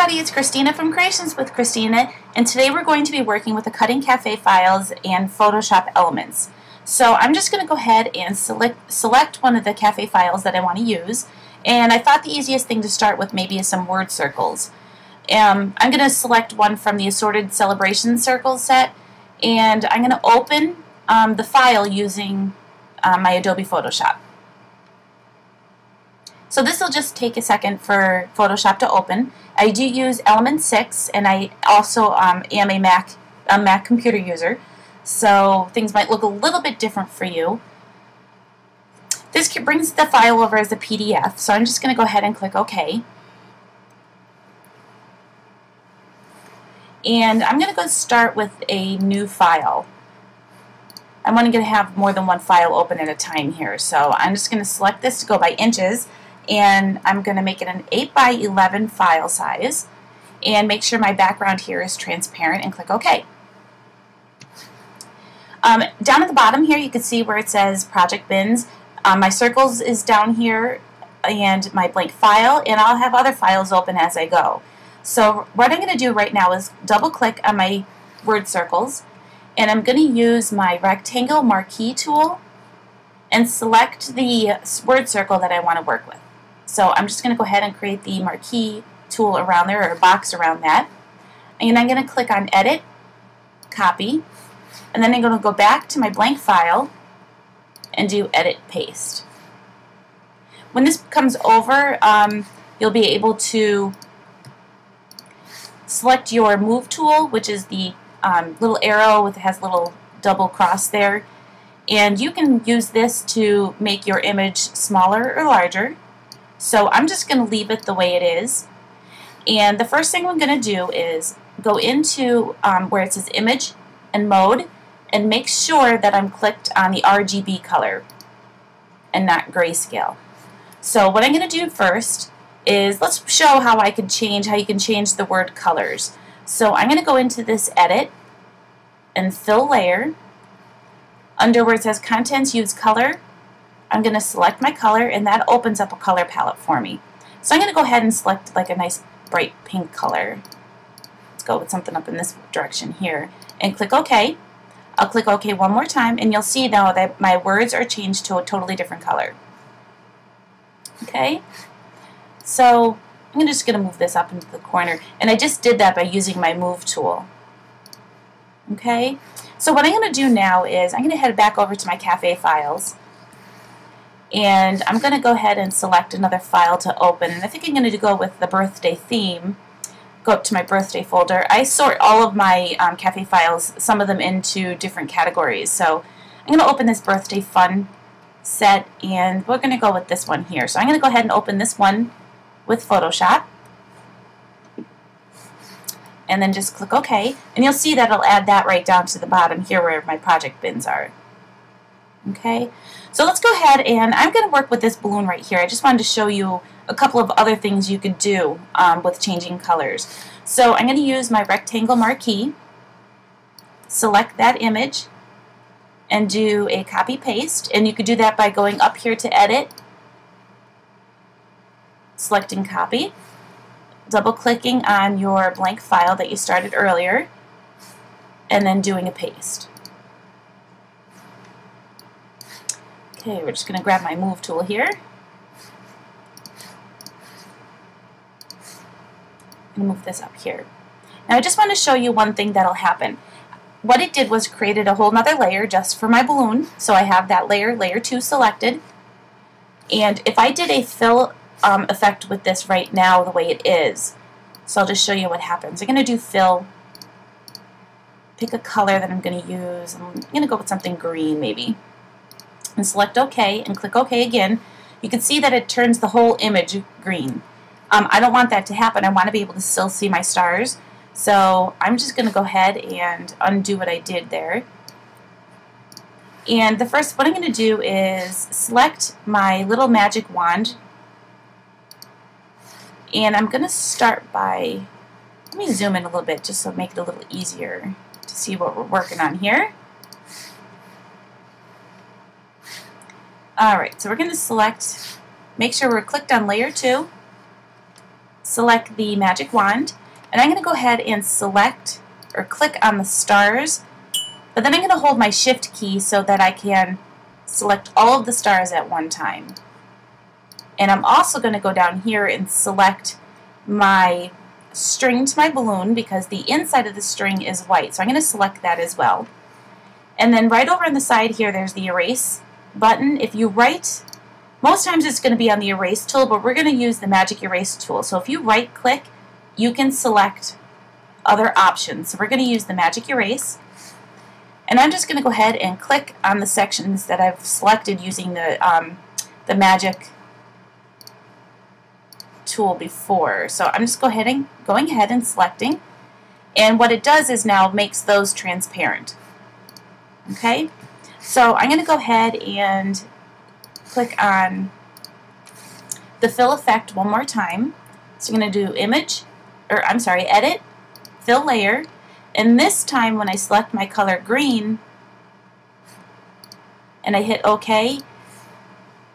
everybody, it's Christina from Creations with Christina, and today we're going to be working with the Cutting Cafe files and Photoshop elements. So I'm just going to go ahead and select one of the cafe files that I want to use, and I thought the easiest thing to start with maybe is some word circles. I'm going to select one from the Assorted Celebration Circles set, and I'm going to open the file using my Adobe Photoshop. So this will just take a second for Photoshop to open. I do use Element 6, and I also am a Mac computer user, so things might look a little bit different for you. This brings the file over as a PDF, so I'm just going to go ahead and click OK. And I'm going to go start with a new file. I'm only going to have more than one file open at a time here, so I'm just going to select this to go by inches. And I'm going to make it an 8 by 11 file size and make sure my background here is transparent and click OK. Down at the bottom here you can see where it says Project Bins. My circles is down here and my blank file, and I'll have other files open as I go. So what I'm going to do right now is double click on my word circles, and I'm going to use my rectangle marquee tool and select the word circle that I want to work with. So I'm just going to go ahead and create the marquee tool around there, or a box around that. And I'm going to click on Edit, Copy, and then I'm going to go back to my blank file and do Edit, Paste. When this comes over, you'll be able to select your Move tool, which is the little arrow that has a little double cross there. And you can use this to make your image smaller or larger. So I'm just going to leave it the way it is. And the first thing I'm going to do is go into where it says Image and Mode and make sure that I'm clicked on the RGB color and not grayscale. So what I'm going to do first is let's show how you can change the word colors. So I'm going to go into this Edit and Fill Layer. Under where it says Contents, Use Color, I'm going to select my color, and that opens up a color palette for me. So I'm going to go ahead and select like a nice bright pink color. Let's go with something up in this direction here. And click OK. I'll click OK one more time, and you'll see now that my words are changed to a totally different color. Okay? So I'm just going to move this up into the corner. And I just did that by using my Move tool. Okay? So what I'm going to do now is I'm going to head back over to my cafe files. And I'm going to go ahead and select another file to open. And I think I'm going to go with the birthday theme. Go up to my birthday folder. I sort all of my cafe files, some of them into different categories. So I'm going to open this birthday fun set, and we're going to go with this one here. So I'm going to go ahead and open this one with Photoshop. And then just click OK. And you'll see that it'll add that right down to the bottom here where my project bins are. Okay, so let's go ahead, and I'm going to work with this balloon right here. I just wanted to show you a couple of other things you could do with changing colors. So I'm going to use my rectangle marquee, select that image, and do a copy paste. And you could do that by going up here to Edit, selecting Copy, double clicking on your blank file that you started earlier, and then doing a paste. Okay, we're just going to grab my Move tool here and move this up here. Now I just want to show you one thing that'll happen. What it did was created a whole nother layer just for my balloon, so I have that layer, layer 2 selected. And if I did a fill effect with this right now the way it is, so I'll just show you what happens. I'm going to do fill, pick a color that I'm going to use. I'm going to go with something green maybe. And select OK and click OK again. You can see that it turns the whole image green. I don't want that to happen. I want to be able to still see my stars. So I'm just going to go ahead and undo what I did there. And the first, what I'm going to do is select my little magic wand. And I'm going to start by, let me zoom in a little bit just so make it a little easier to see what we're working on here. Alright, so we're going to select, make sure we're clicked on layer 2, select the magic wand, and I'm going to go ahead and select or click on the stars, but then I'm going to hold my shift key so that I can select all of the stars at one time. And I'm also going to go down here and select my string to my balloon because the inside of the string is white, so I'm going to select that as well. And then right over on the side here there's the erase button. If you right, most times it's going to be on the erase tool, but we're going to use the magic erase tool. So if you right click, you can select other options. So we're going to use the magic erase, and I'm just going to go ahead and click on the sections that I've selected using the magic tool before. So I'm just going ahead and selecting, and what it does is now makes those transparent. Okay, so I'm going to go ahead and click on the fill effect one more time. So I'm going to do edit, fill layer, and this time when I select my color green and I hit OK,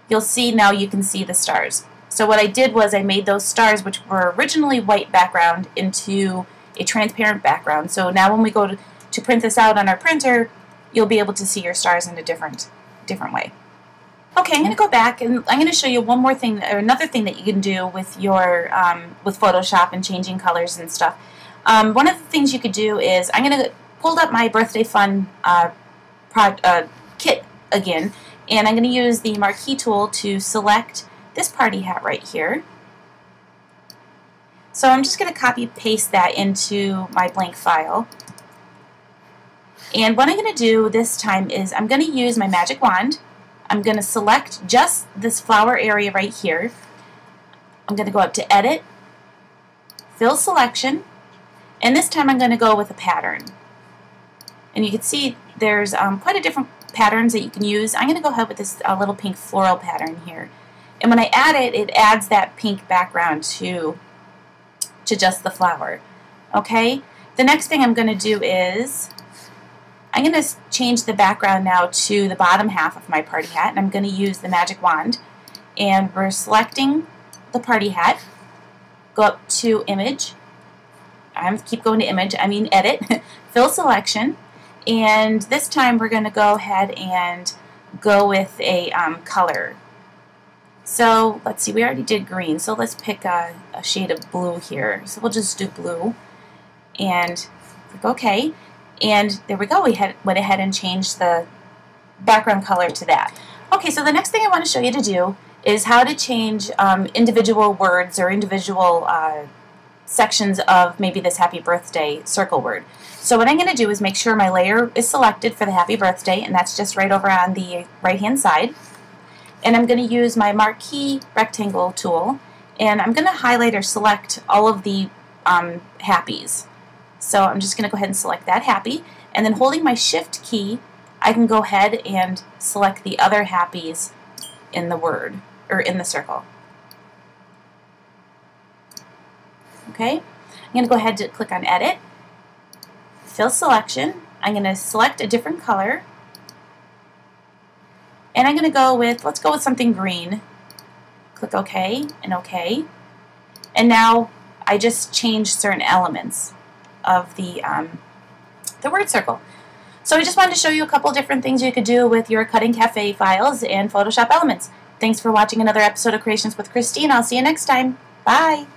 you'll see now you can see the stars. So what I did was I made those stars, which were originally white background, into a transparent background. So now when we go to print this out on our printer, you'll be able to see your stars in a different way. Okay, I'm going to go back and I'm going to show you one more thing, or another thing that you can do with your with Photoshop and changing colors and stuff. One of the things you could do is I'm going to pull up my Birthday Fun kit again, and I'm going to use the marquee tool to select this party hat right here. So I'm just going to copy paste that into my blank file. And what I'm going to do this time is I'm going to use my magic wand. I'm going to select just this flower area right here. I'm going to go up to Edit, Fill Selection, and this time I'm going to go with a pattern. And you can see there's quite a different patterns that you can use. I'm going to go ahead with this little pink floral pattern here. And when I add it, it adds that pink background to just the flower. Okay? The next thing I'm going to do is I'm going to change the background now to the bottom half of my party hat, and I'm going to use the magic wand. And we're selecting the party hat, go up to Image, keep going to Image, Edit, Fill Selection, and this time we're going to go ahead and go with a color. So let's see, we already did green, so let's pick a shade of blue here. So we'll just do blue, and click OK. And there we go, we went ahead and changed the background color to that. Okay, so the next thing I want to show you to do is how to change individual words or individual sections of maybe this happy birthday circle word. So what I'm going to do is make sure my layer is selected for the happy birthday, and that's just right over on the right hand side. And I'm going to use my marquee rectangle tool, and I'm going to highlight or select all of the happies. So I'm just going to go ahead and select that happy, and then holding my shift key I can go ahead and select the other happies in the word or in the circle. Okay, I'm going to go ahead and click on Edit, Fill Selection. I'm going to select a different color, and I'm going to go with, let's go with something green. Click OK and OK. And now I just changed certain elements of the word circle. So I just wanted to show you a couple different things you could do with your Cutting Cafe files and Photoshop Elements. Thanks for watching another episode of Creations with Christine. I'll see you next time. Bye!